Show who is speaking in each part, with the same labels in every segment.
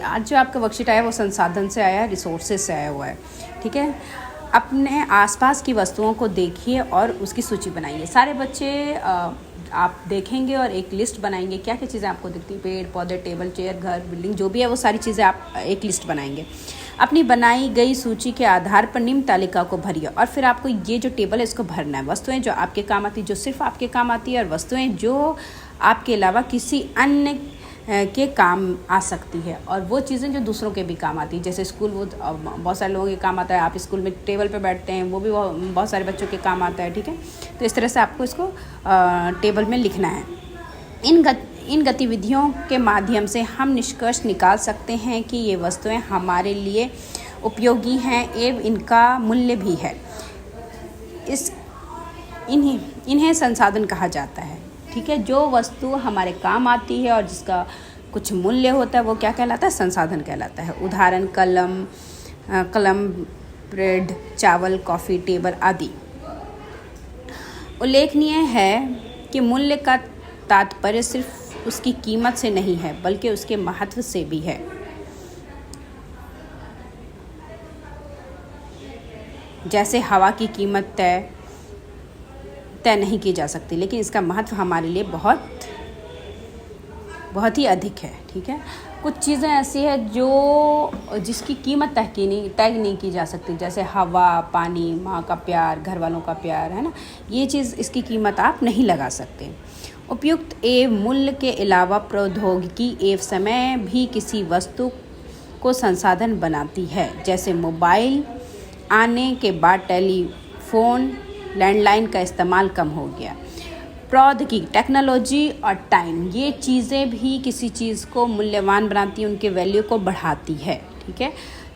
Speaker 1: आज जो आपका वर्कशीट आया है वो संसाधन से आया है, रिसोर्सेज से आया हुआ है। ठीक है, अपने आसपास की वस्तुओं को देखिए और उसकी सूची बनाइए। सारे बच्चे आप देखेंगे और एक लिस्ट बनाएंगे, क्या क्या चीज़ें आपको दिखती हैं, पेड़ पौधे, टेबल, चेयर, घर, बिल्डिंग, जो भी है वो सारी चीज़ें आप एक लिस्ट बनाएंगे। अपनी बनाई गई सूची के आधार पर निम्न तालिका को भरिए और फिर आपको ये जो टेबल है इसको भरना है। वस्तुएं जो आपके काम आती है, जो सिर्फ आपके काम आती है, और वस्तुएं जो आपके अलावा किसी अन्य के काम आ सकती है, और वो चीज़ें जो दूसरों के भी काम आती है। जैसे स्कूल, वो बहुत सारे लोगों के काम आता है। आप स्कूल में टेबल पे बैठते हैं, वो भी बहुत सारे बच्चों के काम आता है। ठीक है, तो इस तरह से आपको इसको टेबल में लिखना है। इन गतिविधियों के माध्यम से हम निष्कर्ष निकाल सकते हैं कि ये वस्तुएं हमारे लिए उपयोगी हैं एवं इनका मूल्य भी है। इन्हें संसाधन कहा जाता है। ठीक है, जो वस्तु हमारे काम आती है और जिसका कुछ मूल्य होता है वो क्या कहलाता है? संसाधन कहलाता है। उदाहरण कलम, ब्रेड, चावल, कॉफ़ी, टेबल आदि। उल्लेखनीय है कि मूल्य का तात्पर्य सिर्फ उसकी कीमत से नहीं है बल्कि उसके महत्व से भी है। जैसे हवा की कीमत तय नहीं की जा सकती, लेकिन इसका महत्व हमारे लिए बहुत ही अधिक है। ठीक है, कुछ चीज़ें ऐसी है जिसकी कीमत तय नहीं की जा सकती, जैसे हवा, पानी, माँ का प्यार, घर वालों का प्यार, है ना। ये चीज़, इसकी कीमत आप नहीं लगा सकते। उपयुक्त एवं मूल्य के अलावा प्रौद्योगिकी एवं समय भी किसी वस्तु को संसाधन बनाती है। जैसे मोबाइल आने के बाद टेलीफोन, लैंडलाइन का इस्तेमाल कम हो गया। प्रौद्योगिकी, टेक्नोलॉजी और टाइम, ये चीज़ें भी किसी चीज़ को मूल्यवान बनाती हैं, उनके वैल्यू को बढ़ाती है। ठीक है,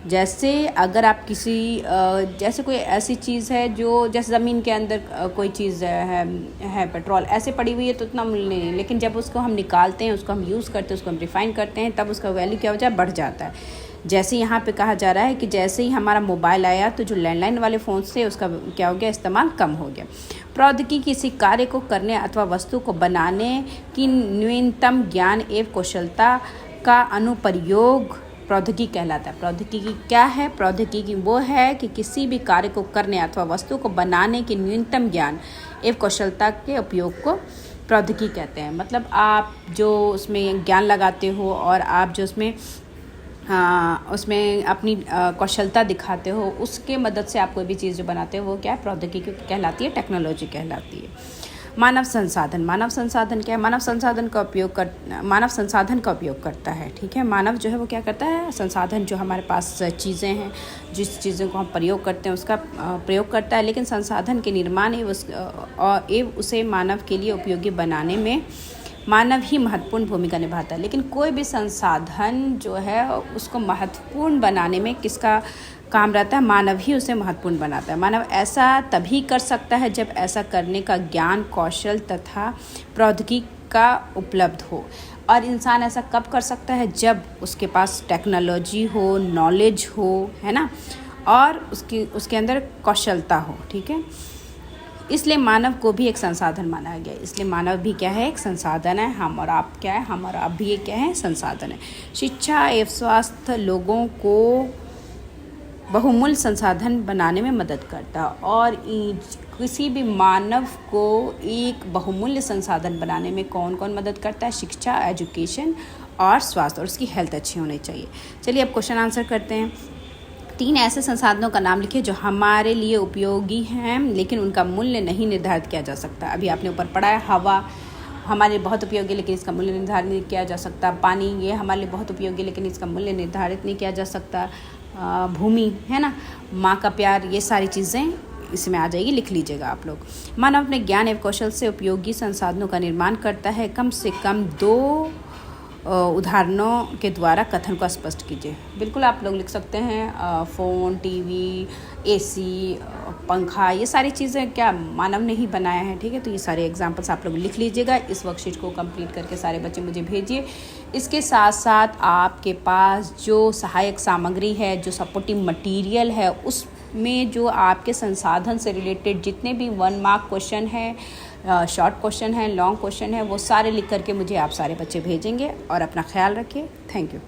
Speaker 1: जैसे अगर आप जैसे कोई ऐसी चीज़ है जो, जैसे ज़मीन के अंदर कोई चीज़ है पेट्रोल ऐसे पड़ी हुई है तो उतना मूल्य नहीं, लेकिन जब उसको हम निकालते हैं, उसको हम यूज़ करते हैं, उसको हम रिफ़ाइन करते हैं, तब उसका वैल्यू क्या हो जाए? बढ़ जाता है। जैसे यहाँ पे कहा जा रहा है कि जैसे ही हमारा मोबाइल आया तो जो लैंडलाइन वाले फ़ोन थे उसका क्या हो गया? इस्तेमाल कम हो गया। प्रौद्योगिकी किसी कार्य को करने अथवा वस्तु को बनाने की न्यूनतम ज्ञान एवं कौशलता का अनुप्रयोग प्रौद्योगिकी कहलाता है। प्रौद्योगिकी क्या है? प्रौद्योगिकी वो है कि किसी भी कार्य को करने अथवा वस्तु को बनाने की न्यूनतम ज्ञान एवं कौशलता के उपयोग को प्रौद्योगिकी कहते हैं। मतलब आप जो उसमें ज्ञान लगाते हो और आप जो उसमें अपनी कौशलता दिखाते हो, उसके मदद से आप कोई भी चीज़ जो बनाते हो वो क्या है? प्रौद्योगिकी कहलाती है, टेक्नोलॉजी कहलाती है। मानव संसाधन क्या है? मानव संसाधन का उपयोग करता है। ठीक है, मानव जो है वो क्या करता है? संसाधन, जो हमारे पास चीज़ें हैं, जिस चीज़ों को हम प्रयोग करते हैं उसका प्रयोग करता है, लेकिन संसाधन के निर्माण एवं उसे मानव के लिए उपयोगी बनाने में मानव ही महत्वपूर्ण भूमिका निभाता है। लेकिन कोई भी संसाधन जो है उसको महत्वपूर्ण बनाने में किसका काम रहता है? मानव ही उसे महत्वपूर्ण बनाता है। मानव ऐसा तभी कर सकता है जब ऐसा करने का ज्ञान, कौशल तथा प्रौद्योगिकी का उपलब्ध हो। और इंसान ऐसा कब कर सकता है? जब उसके पास टेक्नोलॉजी हो, नॉलेज हो, है ना, और उसके अंदर कौशलता हो। ठीक है, इसलिए मानव को भी एक संसाधन माना गया। इसलिए मानव भी क्या है? एक संसाधन है। हम और आप क्या है? हम और आप भी क्या है? संसाधन है। शिक्षा एवं स्वास्थ्य लोगों को बहुमूल्य संसाधन बनाने में मदद करता है, और किसी भी मानव को एक बहुमूल्य संसाधन बनाने में कौन कौन मदद करता है? शिक्षा, एजुकेशन और स्वास्थ्य, और उसकी हेल्थ अच्छी होनी चाहिए। चलिए अब क्वेश्चन आंसर करते हैं। 3 ऐसे संसाधनों का नाम लिखिए जो हमारे लिए उपयोगी हैं लेकिन उनका मूल्य नहीं निर्धारित किया जा सकता। अभी आपने ऊपर पढ़ा है, हवा हमारे लिए बहुत उपयोगी लेकिन इसका मूल्य निर्धारित नहीं किया जा सकता। पानी, ये हमारे लिए बहुत उपयोगी लेकिन इसका मूल्य निर्धारित नहीं किया जा सकता। भूमि, है ना, माँ का प्यार, ये सारी चीज़ें इसमें आ जाएगी, लिख लीजिएगा आप लोग। मानव अपने ज्ञान एवं कौशल से उपयोगी संसाधनों का निर्माण करता है। कम से कम 2 उदाहरणों के द्वारा कथन को स्पष्ट कीजिए। बिल्कुल आप लोग लिख सकते हैं, फ़ोन, टीवी, एसी, पंखा, ये सारी चीज़ें क्या मानव ने ही बनाया है। ठीक है, तो ये सारे एग्जांपल्स आप लोग लिख लीजिएगा। इस वर्कशीट को कंप्लीट करके सारे बच्चे मुझे भेजिए। इसके साथ साथ आपके पास जो सहायक सामग्री है, जो सपोर्टिव मटेरियल है, उसमें जो आपके संसाधन से रिलेटेड जितने भी 1 मार्क क्वेश्चन है, शॉर्ट क्वेश्चन है, लॉन्ग क्वेश्चन है, वो सारे लिख करके मुझे आप सारे बच्चे भेजेंगे। और अपना ख्याल रखिए। Thank you.